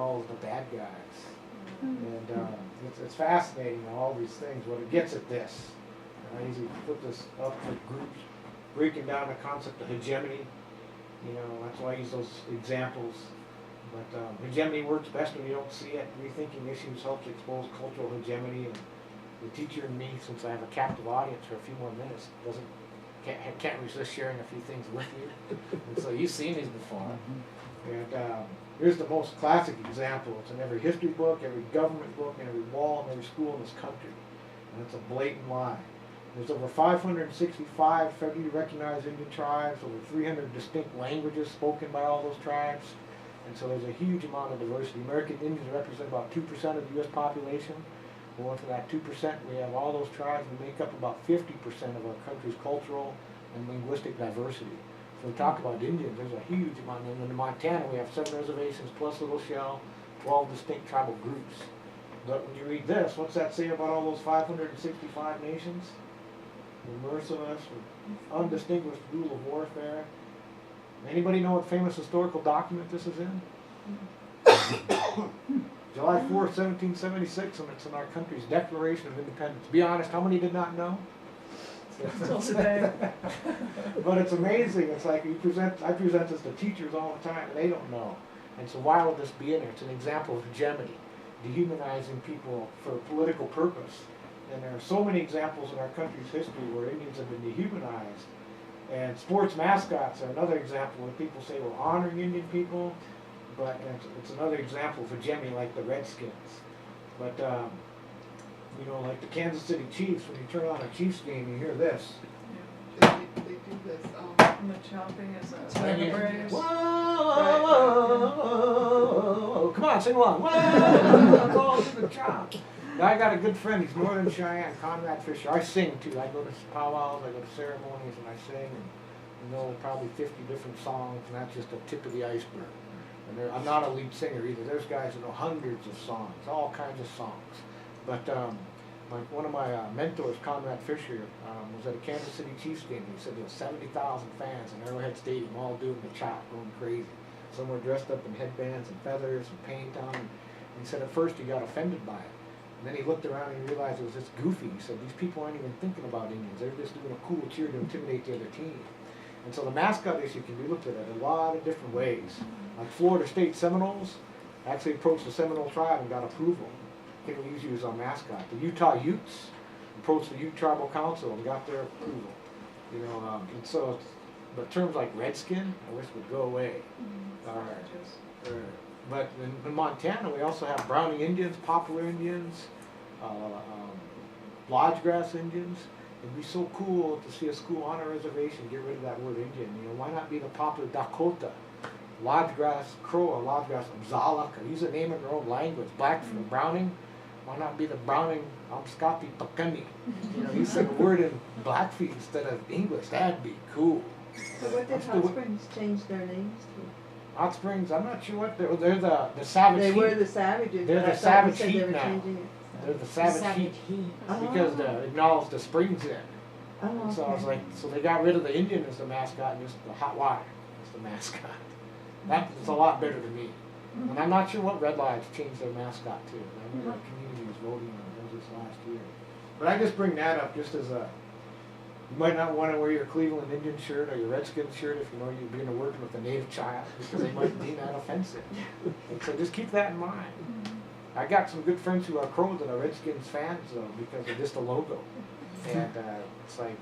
all of the bad guys. And it's fascinating, all these things. When it gets at this, and I usually put this up for groups, breaking down the concept of hegemony. You know, that's why I use those examples. But hegemony works best when you don't see it. Rethinking issues helps expose cultural hegemony. And the teacher and me, since I have a captive audience for a few more minutes, can't resist sharing a few things with you. And so you've seen these before. And here's the most classic example. It's in every history book, every government book, and every wall in every school in this country. And it's a blatant lie. There's over 565 federally recognized Indian tribes, over 300 distinct languages spoken by all those tribes. And so there's a huge amount of diversity. American Indians represent about 2% of the U.S. population. Well, for that 2%, we have all those tribes. We make up about 50% of our country's cultural and linguistic diversity. So we talk about Indians, there's a huge amount. And in Montana, we have 7 reservations plus Little Shell, 12 distinct tribal groups. But when you read this, what's that say about all those 565 nations? We're merciless, we're undistinguished rule of warfare. Anybody know what famous historical document this is in? July 4th, 1776, and it's in our country's Declaration of Independence. Be honest, how many did not know? Until today. But it's amazing. It's like I present this to teachers all the time, and they don't know. And so why would this be in there? It's an example of hegemony, dehumanizing people for a political purpose. And there are so many examples in our country's history where Indians have been dehumanized. And sports mascots are another example where people say we're honoring Indian people, but it's another example of hegemony, like the Redskins. But you know, like the Kansas City Chiefs, when you turn on a Chiefs game, you hear this. Yeah, they do this. And the chopping is the Braves. Whoa, whoa, come on, sing along. Whoa, go to the chop. Now, I got a good friend, he's Northern Cheyenne, Conrad Fisher. I sing too. I go to powwows, I go to ceremonies, and I sing, and you know probably 50 different songs, and that's just the tip of the iceberg. And I'm not a lead singer either. There's guys that know hundreds of songs, all kinds of songs. But one of my mentors, Conrad Fisher, was at a Kansas City Chiefs game. He said there was 70,000 fans in Arrowhead Stadium, all doing the chop, going crazy. Some were dressed up in headbands and feathers and paint on. And he said at first he got offended by it. And then he looked around and he realized it was just goofy. He said, these people aren't even thinking about Indians. They're just doing a cool cheer to intimidate the other team. And so the mascot issue can be looked at in a lot of different ways. Like Florida State Seminoles actually approached the Seminole tribe and got approval. Can we use you as our mascot? The Utah Utes approached the Ute Tribal Council and got their approval. You know, and so, but terms like Redskin, I wish would go away. But in Montana, we also have Browning Indians, Poplar Indians, Lodgegrass Indians. It'd be so cool to see a school on a reservation get rid of that word Indian. You know, why not be the Poplar Dakota, Lodgegrass Crow, or Lodgegrass Zalaka? Use a name in their own language. Black for Browning. Why not be the Browning Amskapi Pakani? You know, use a word in Blackfeet instead of English. That'd be cool. So what did Hot Springs change their names to? Hot Springs, I'm not sure what they're the Savage Heat. They were the Savages. They're the Savage Heat now. Changing it. They're the Savage Heat because they acknowledged the springs in. Oh, And so I was like, so they got rid of the Indian as the mascot and just the hot water as the mascot. That's a lot better to me. And I'm not sure what Red Lodge changed their mascot to. I know our community was voting on this last year. But I just bring that up just as a, you might not want to wear your Cleveland Indian shirt or your Redskins shirt if you know you're being working with a native child, because they might deem that offensive. And so just keep that in mind. I got some good friends who are Crows that are Redskins fans though, because of just the logo. And it's like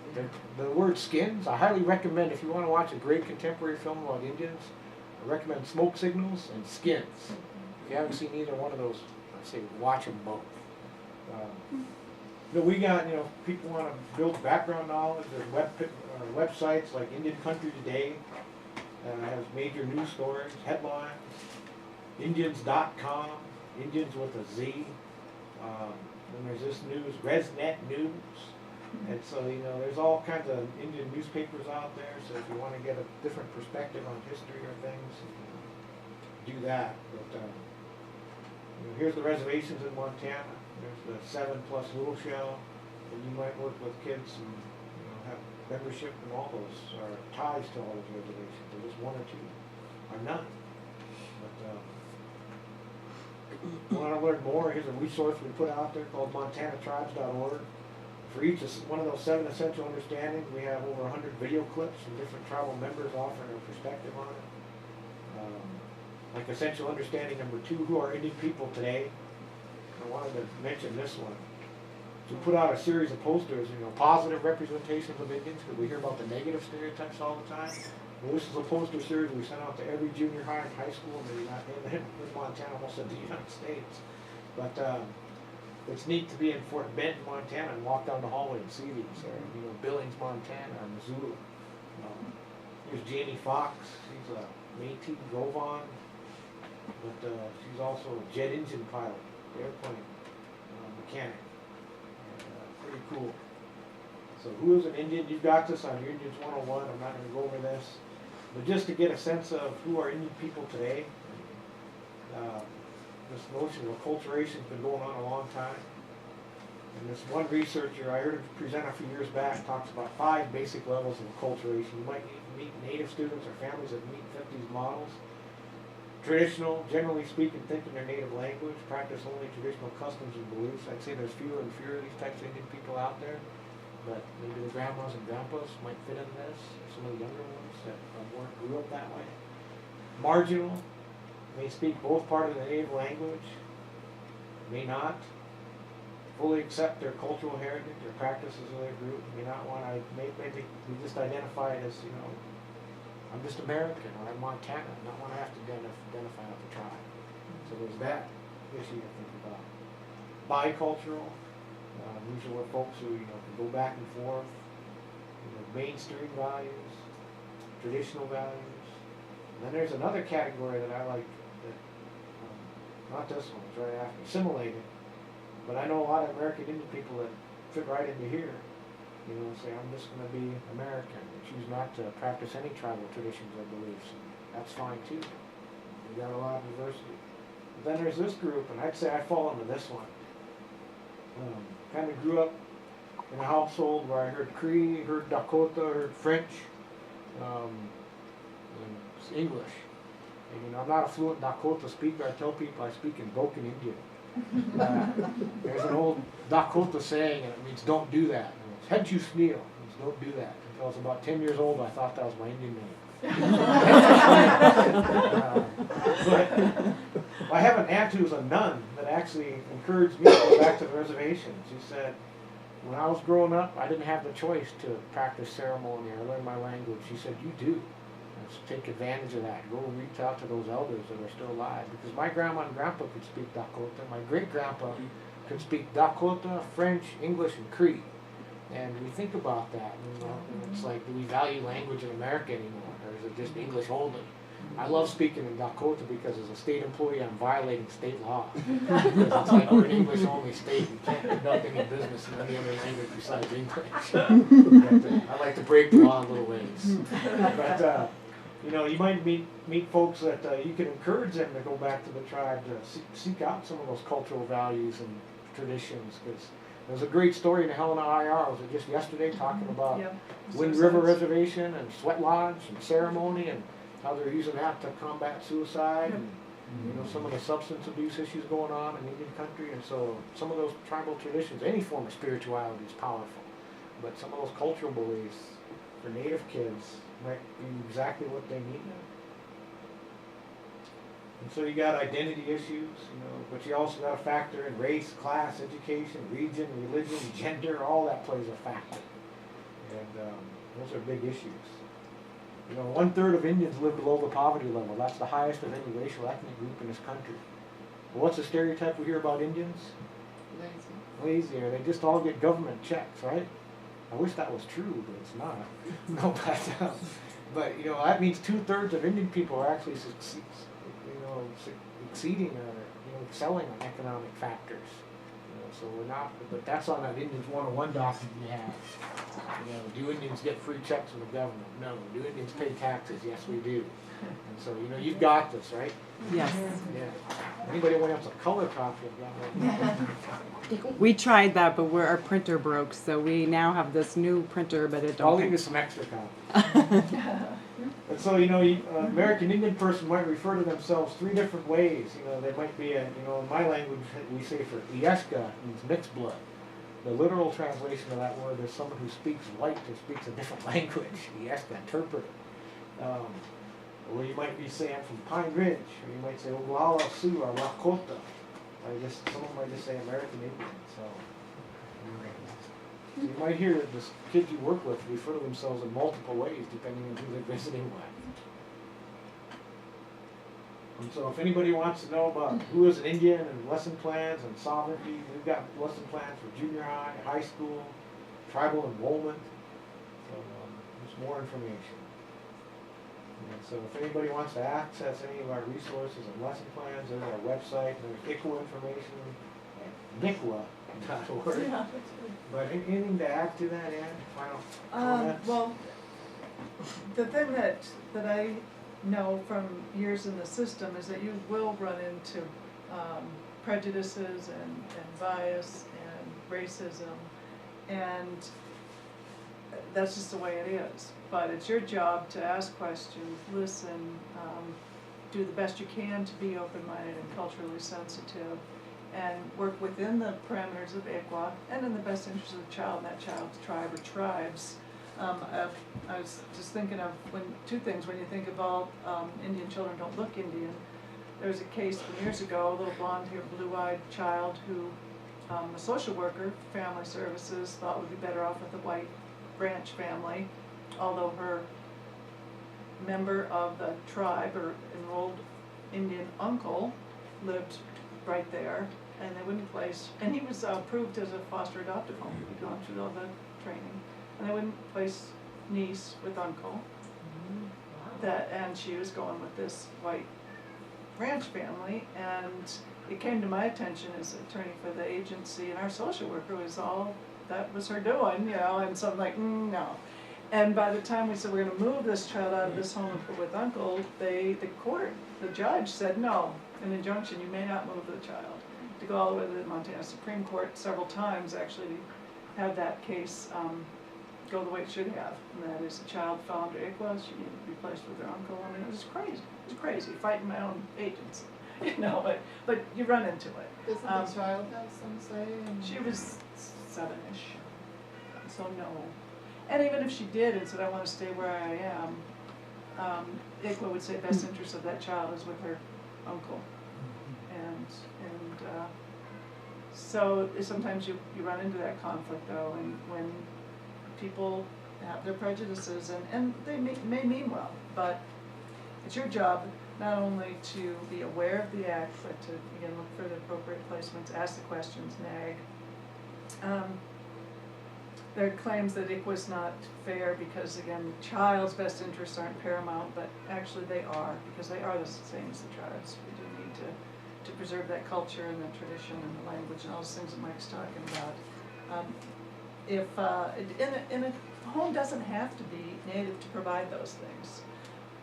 the word skins. I highly recommend, if you want to watch a great contemporary film about Indians, I recommend Smoke Signals and Skins. If you haven't seen either one of those, I'd say watch them both. You know, we got, you know, people want to build background knowledge. There's websites like Indian Country Today has major news stories, headlines. Indians.com, Indians with a Z. Then there's this news, ResNet News. And so, you know, there's all kinds of Indian newspapers out there. So if you want to get a different perspective on history or things, you can do that. But you know, here's the reservations in Montana. There's the 7+ Little Shell, and you might work with kids and have membership in all those, or ties to all those reservations. There's just one or two, or none. But Want to learn more? Here's a resource we put out there called MontanaTribes.org. For each one of those 7 essential understandings, we have over 100 video clips from different tribal members offering their perspective on it. Like essential understanding number 2, who are Indian people today? I wanted to mention this one. So we put out a series of posters, positive representations of Indians, because we hear about the negative stereotypes all the time. Well, this is a poster series we sent out to every junior high and high school in Montana, almost in the United States. But it's neat to be in Fort Bend, Montana, and walk down the hallway and see these. Or, Billings, Montana, or Missoula. Here's Janie Fox. She's a Métis Govan, but she's also a jet engine pilot, airplane mechanic. Pretty cool. So who is an Indian? You've got this on your Indians 101. I'm not going to go over this. But just to get a sense of who are Indian people today, this notion of acculturation has been going on a long time. And this one researcher, I heard him present a few years back, talks about 5 basic levels of acculturation. You might meet native students or families that fit these models. Traditional, generally speaking, think in their native language, practice only traditional customs and beliefs. I'd say there's fewer and fewer of these types of Indian people out there, but maybe the grandmas and grandpas might fit in this, or some of the younger ones that grew up that way. Marginal, may speak both part of the native language, may not fully accept their cultural heritage or practices of their group, may not want to, maybe we just identify it as, I'm just American, or I'm Montana, not want to have to identify with the tribe. So there's that issue to think about. Bicultural, these are folks who can go back and forth. Mainstream values, traditional values. And then there's another category that I like, that, not this one, it's right after, assimilated. But I know a lot of American Indian people that fit right into here. Say, I'm just going to be American and choose not to practice any tribal traditions or beliefs. And that's fine too. We've got a lot of diversity. But then there's this group, and I'd say I fall into this one. Kind of grew up in a household where I heard Cree, heard Dakota, heard French, and English. And I'm not a fluent Dakota speaker. I tell people I speak in broken Indian. There's an old Dakota saying, and it means don't do that. Head you Sneal, means don't do that. Until I was about 10 years old, I thought that was my Indian name. But I have an aunt who's a nun that actually encouraged me to go back to the reservation. She said, when I was growing up, I didn't have the choice to practice ceremony or learn my language. She said, you do. So take advantage of that. Go reach out to those elders that are still alive. Because my grandma and grandpa could speak Dakota. My great-grandpa could speak Dakota, French, English, and Cree. And we think about that, and it's like, do we value language in America anymore, or is it just English only? I love speaking in Dakota because as a state employee, I'm violating state law. Because it's like we're an English-only state. We can't conduct any business in any other language besides English. But, I like to break the law in little ways. But, you might meet folks that you can encourage them to go back to the tribe to seek out some of those cultural values and traditions, because there's a great story in the Helena IR, was it just yesterday, talking about Wind River Reservation and Sweat Lodge and ceremony and how they're using that to combat suicide and some of the substance abuse issues going on in Indian country. And so some of those tribal traditions, any form of spirituality is powerful, but some of those cultural beliefs for Native kids might be exactly what they need. And so you got identity issues, but you also got to factor in race, class, education, region, religion, gender, all that plays a factor. And those are big issues. 1/3 of Indians live below the poverty level. That's the highest of any racial ethnic group in this country. Well, what's the stereotype we hear about Indians? Lazy, or they just all get government checks, right? I wish that was true, but it's not. No, but that means 2/3 of Indian people are actually exceeding or excelling on economic factors. So we're not, but that's on that Indians 101 document you have. Do Indians get free checks from the government? No. Do Indians pay taxes? Yes, we do. And so you've got this, right? Yes. Yeah. Anybody wants a color copy of that? We tried that, but our printer broke, so we now have this new printer, but it don't. I'll leave you some extra copies. And so, you know, American Indian person might refer to themselves 3 different ways. You know, there might be a, you know, in my language, we say for Ieska means mixed blood. The literal translation of that word is someone who speaks white or speaks a different language. Ieska, interpreter. Or you might be saying from Pine Ridge, or you might say Oglala Sioux or Lakota. Someone might just say American Indian. So you might hear the kids you work with refer to themselves in multiple ways depending on who they're visiting with. And so if anybody wants to know about who is an Indian and lesson plans and sovereignty, we've got lesson plans for junior high, high school, tribal enrollment. So there's more information. And so if anybody wants to access any of our resources and lesson plans, there's our website, there's ICWA information at ICWA.org. Yeah. But anything to add to that, Ann? Final comments? Well, the thing that I know from years in the system is that you will run into prejudices and bias and racism, and that's just the way it is. But it's your job to ask questions, listen, do the best you can to be open-minded and culturally sensitive, and work within the parameters of ICWA and in the best interest of the child and that child's tribe or tribes. I was just thinking of 2 things. When you think of all Indian children don't look Indian, there was a case from years ago, a little blonde-haired, blue-eyed child who a social worker, family services, thought would be better off with a white branch family, although her member of the tribe or enrolled Indian uncle lived right there, and they wouldn't place, and he was approved as a foster adoptive home. He'd gone through all the training, and they wouldn't place niece with uncle. And she was going with this white ranch family, and it came to my attention as attorney for the agency, and our social worker was all that was her doing, you know, and so I'm like, no. And by the time we said we're going to move this child out of this home and put with uncle, the judge said no, an injunction, you may not move the child. To go all the way to the Montana Supreme Court several times actually to have that case go the way it should have. And that is, the child fell under ICWA, she needed to be placed with her uncle. I mean, it was crazy. It was crazy, fighting my own agency. You know, but you run into it. Doesn't the child have some say? She was 7-ish, so no. And even if she did and said, I want to stay where I am, ICWA would say best interest of that child is with her uncle. And so sometimes you run into that conflict though, and when people have their prejudices, and they may mean well, but it's your job not only to be aware of the act, but to, again, look for the appropriate placements, ask the questions, nag. There are claims that ICWA's not fair because, again, the child's best interests aren't paramount, but actually they are, because they are the same as the tribes. We do need to preserve that culture and the tradition and the language and all those things that Mike's talking about. In a home doesn't have to be native to provide those things.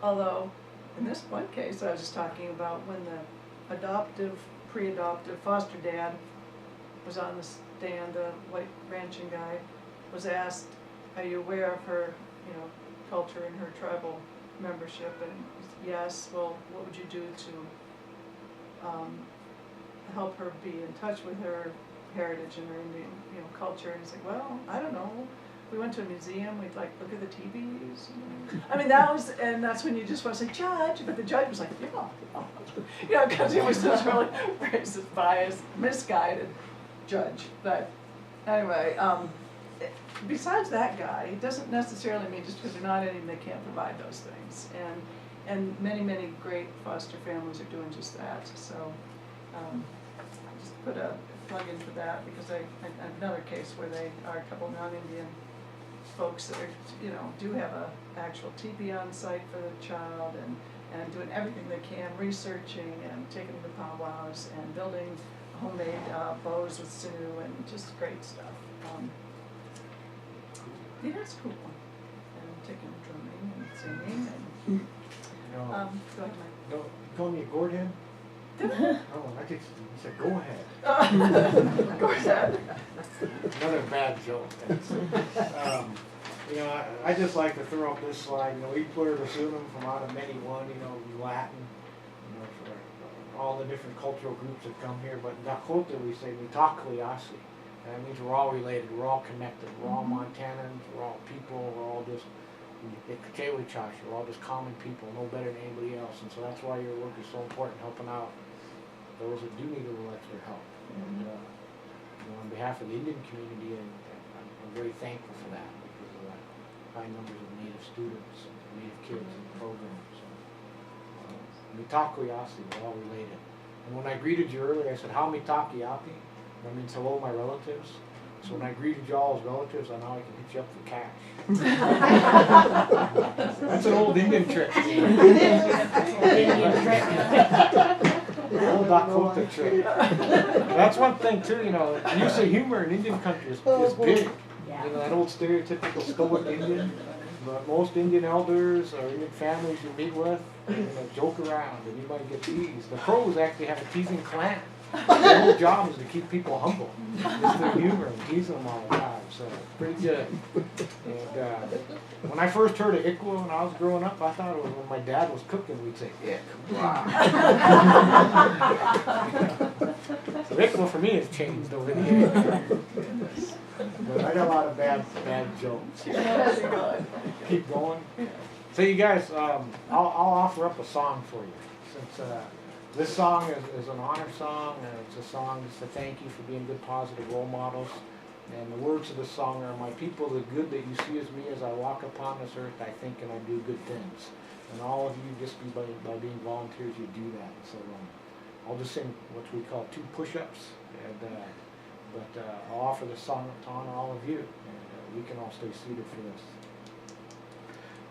Although, in this one case, I was just talking about when the adoptive, pre-adoptive foster dad was on the stand, the white ranching guy was asked, are you aware of her, culture and her tribal membership? And he said, yes. Well, what would you do to help her be in touch with her heritage and her Indian, culture? And he's like, well, I don't know. We went to a museum, we'd look at the TVs. I mean, that's when you just want to say, judge, but the judge was like, because he was this really racist, biased, misguided judge. But anyway, besides that guy, it doesn't necessarily mean just because they're not Indian, they can't provide those things. And many, many great foster families are doing just that. So I just put a plug in for that, because another case where they are a couple non-Indian folks that are, do have a actual teepee on site for the child, and doing everything they can, researching and taking them to powwows and building homemade bows with sinew and just great stuff. Yeah, it's cool. And taking drumming and singing and go ahead, Mike. You call me a Gordon? Oh, I think you said go ahead. Go ahead. Another bad joke. You know, I just like to throw up this slide, you know, we pluribus unum from out of many one, you know, Latin, you know, for all the different cultural groups that come here, but in Dakota we say mitakliasi. That means we're all related, we're all connected, we're all Montanans, we're all people, we're all just, we're all just common people, no better than anybody else, and so that's why your work is so important, helping out those that do need a little extra help. And, you know, on behalf of the Indian community, and I'm very thankful for that, because of the high numbers of Native students and Native kids in the program. So, mitakliasi, we're all related. And when I greeted you earlier, I said, how mitakiapi? That means hello, my relatives. So when I greeted you all as relatives, I know I can hit you up for cash. That's an old Indian trick. Old Dakota trick. That's one thing too, you know, use of humor in Indian country is big. You know, that old stereotypical stoic Indian. But most Indian elders or Indian families you meet with, you know, joke around and you might get teased. The Crows actually have a teasing clan. Their whole job is to keep people humble. Just their humor and teasing them all the time. So pretty good. And when I first heard of ICWA when I was growing up, I thought it was when my dad was cooking, we'd say, ICWA. So ICWA for me has changed over the years. But I got a lot of bad jokes. Keep going. So you guys, I'll offer up a song for you. Since this song is an honor song, and it's a song to thank you for being good, positive role models. And the words of the song are, my people, the good that you see as me as I walk upon this earth, I think and I do good things. And all of you, just by being volunteers, you do that. So I'll just sing what we call 2 push-ups. But I'll offer the song to honor all of you, and we can all stay seated for this.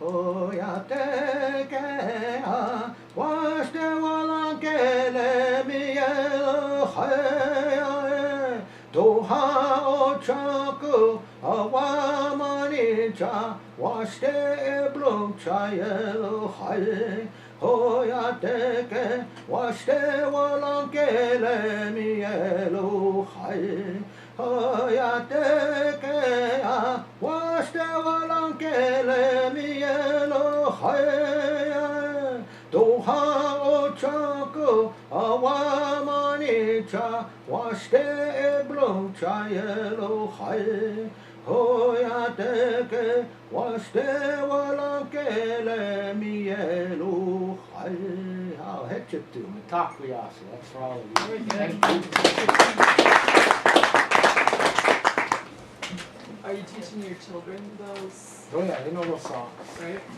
Oh ya te ke a was te walang ke le mi el hai do ha o chaku a wa mani cha was te blom cha el hai oh ya te ke was te walang ke le mi el hai oh ya te ke a was te walang ke le mi el hai do ha o chaku a wa mani cha was te blom cha el hai oh ya te ke was te walang ke le mi el hai. I'll hit you to mitakliasi. That's for all of you. Thank you. Are you teaching your children those? Oh yeah, they know those songs. Right?